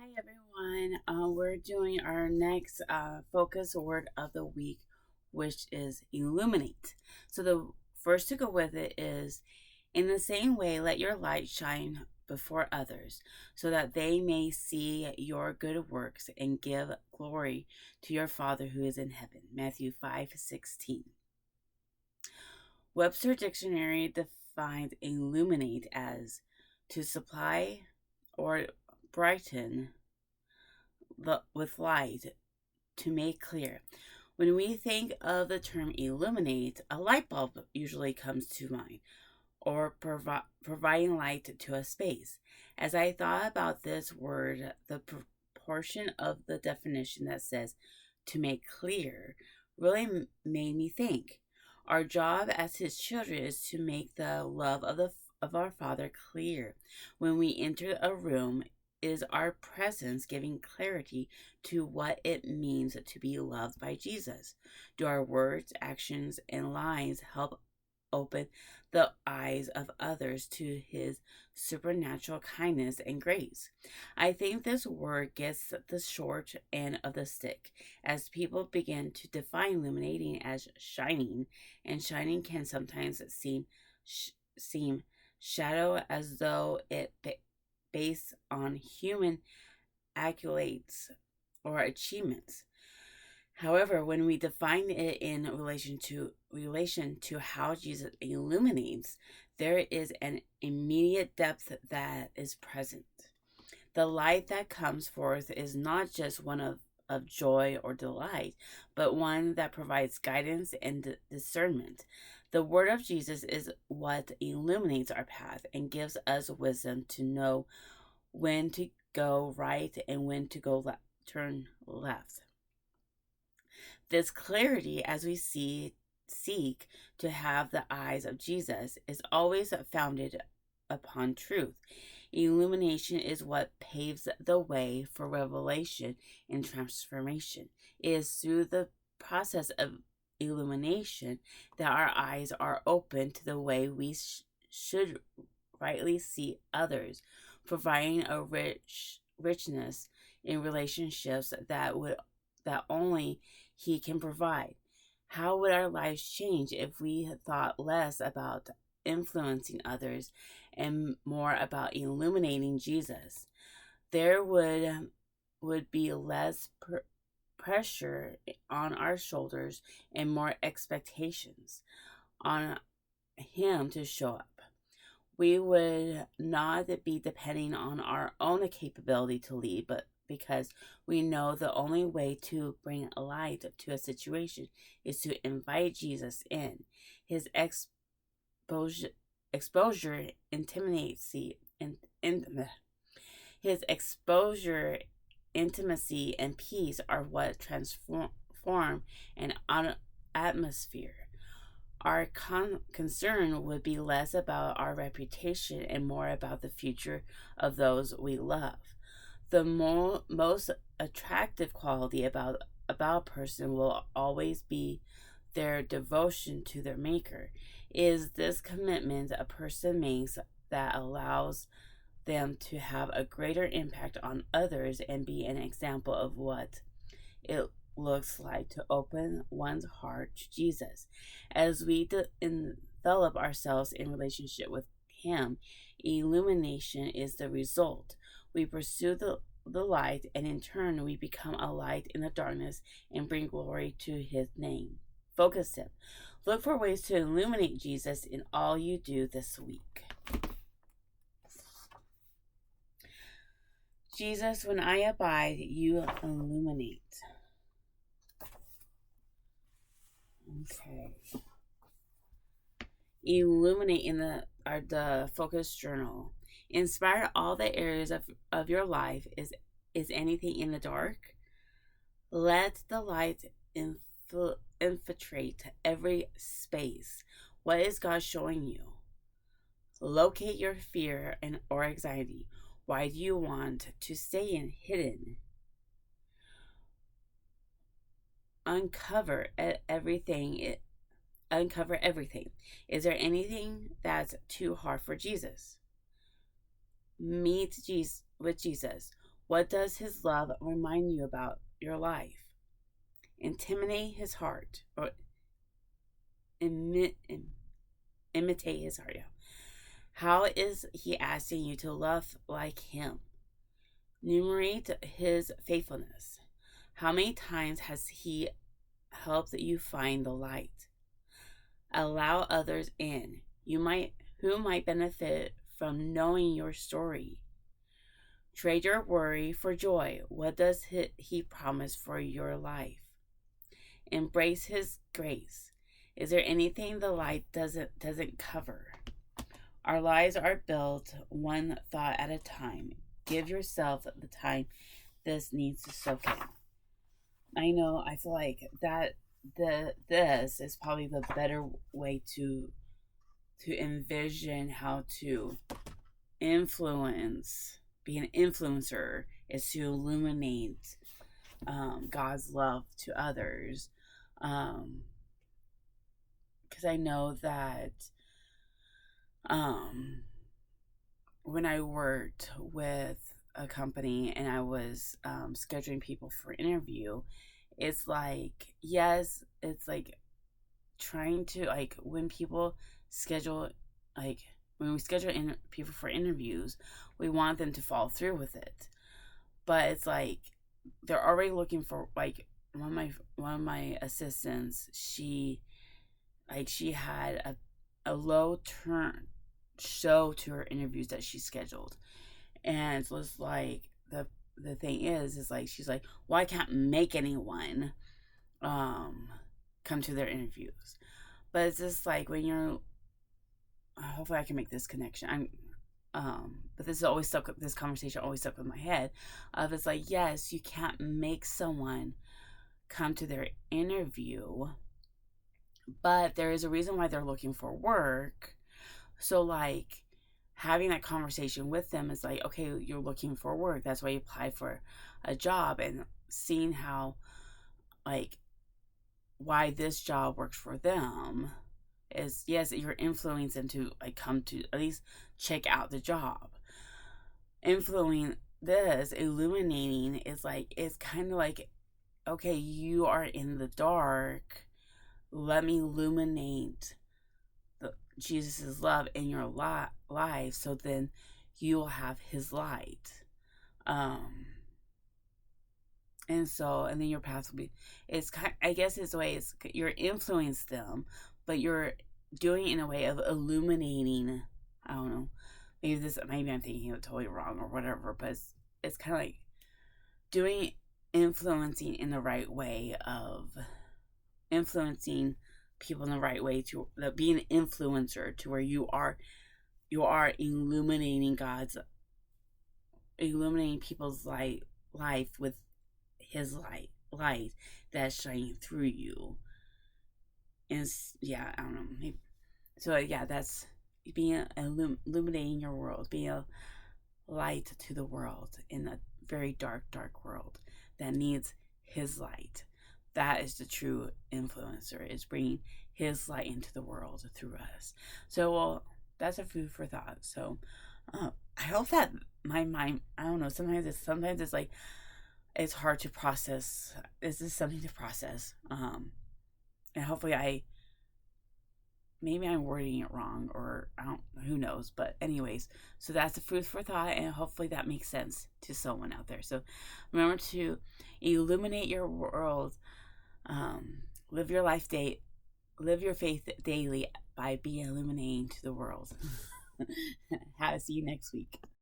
Hi everyone. We're doing our next focus word of the week, which is illuminate. So the first to go with it is, in the same way, let your light shine before others, so that they may see your good works and give glory to your Father who is in heaven. Matthew 5:16. Webster Dictionary defines illuminate as to supply or brighten with light, to make clear. When we think of the term illuminate, a light bulb usually comes to mind, or providing light to a space. As I thought about this word, the portion of the definition that says to make clear really made me think. Our job as his children is to make the love of our Father clear. When we enter a room, is our presence giving clarity to what it means to be loved by Jesus? Do our words, actions, and lines help open the eyes of others to his supernatural kindness and grace? I think this word gets the short end of the stick as people begin to define illuminating as shining, and shining can sometimes seem shadow, as though it based on human accolades or achievements. However, when we define it in relation to how Jesus illuminates, there is an immediate depth that is present. The light that comes forth is not just one of joy or delight, but one that provides guidance and discernment. The word of Jesus is what illuminates our path and gives us wisdom to know when to go right and when to turn left. This clarity, as we seek to have the eyes of Jesus, is always founded upon truth. Illumination is what paves the way for revelation and transformation. It is through the process of illumination that our eyes are open to the way we should rightly see others, providing a richness in relationships that only he can provide. How would our lives change if we thought less about influencing others and more about illuminating Jesus? There would be less pressure on our shoulders and more expectations on him to show up. We would not be depending on our own capability to lead, but because we know the only way to bring light to a situation is to invite Jesus in. His exposure, intimacy, his exposure, intimacy, and peace are what transform an atmosphere. Our concern would be less about our reputation and more about the future of those we love. The most attractive quality about a person will always be their devotion to their maker. It is this commitment a person makes that allows them to have a greater impact on others and be an example of what it looks like to open one's heart to Jesus. As we envelop ourselves in relationship with him, illumination is the result. We pursue the light, and in turn we become a light in the darkness and bring glory to his name. Focus tip. Look for ways to illuminate Jesus in all you do this week. Jesus, when I abide, you illuminate. Okay. Illuminate in the focus journal. Inspire all the areas of your life. Is anything in the dark? Let the light infiltrate every space. What is God showing you? Locate your fear or anxiety. Why do you want to stay hidden? Uncover everything. Uncover everything. Is there anything that's too hard for Jesus? Meet with Jesus. What does his love remind you about your life? Intimidate his heart, or imi- imitate his heart. Yeah. How is he asking you to love like him? Enumerate his faithfulness. How many times has he helped you find the light? Allow others in. Who might benefit from knowing your story. Trade your worry for joy. What does he promise for your life? Embrace his grace. Is there anything the light doesn't cover? Our lives are built one thought at a time. Give yourself the time this needs to soak in. I know, I feel like this is probably the better way to envision how to influence, be an influencer, is to illuminate God's love to others. Because I know that when I worked with a company and I was scheduling people for interview, it's like, yes, it's like trying to, like, when people schedule, like, when we schedule people for interviews, we want them to follow through with it. But it's like they're already looking for, like, one of my assistants, she had a low turn show to her interviews that she scheduled. And it was like the thing is like, she's like, well, I can't make anyone come to their interviews. But it's just like, when you're, hopefully I can make this connection. But this conversation always stuck with my head of, it's like, yes, you can't make someone come to their interview, but there is a reason why they're looking for work. So, like, having that conversation with them is like, okay, you're looking for work. That's why you apply for a job, and seeing how, like, why this job works for them is, yes, you're influencing them to, like, come to at least check out the job. Illuminating is like, it's kind of like, okay, you are in the dark. Let me illuminate Jesus' love in your life, so then you will have his light. And then your path will be, it's kind, I guess it's a way, it's, you're influence them, but you're doing it in a way of illuminating. I don't know, maybe I'm thinking it totally wrong or whatever, but it's kind of like influencing in the right way, of influencing people in the right way, to be an influencer, to where you are illuminating people's life with his light that's shining through you. And yeah, I don't know, maybe, so yeah, that's being illuminating your world, being a light to the world in a very dark world that needs his light. That is the true influencer, is bringing his light into the world through us. So, well, that's a food for thought. So I hope that my mind, I don't know, sometimes it's like, it's hard to process. This is something to process. And hopefully maybe I'm wording it wrong, or I don't, who knows. But anyways, so that's the food for thought, and hopefully that makes sense to someone out there. So remember to illuminate your world, live your faith daily by being illuminating to the world. See you next week.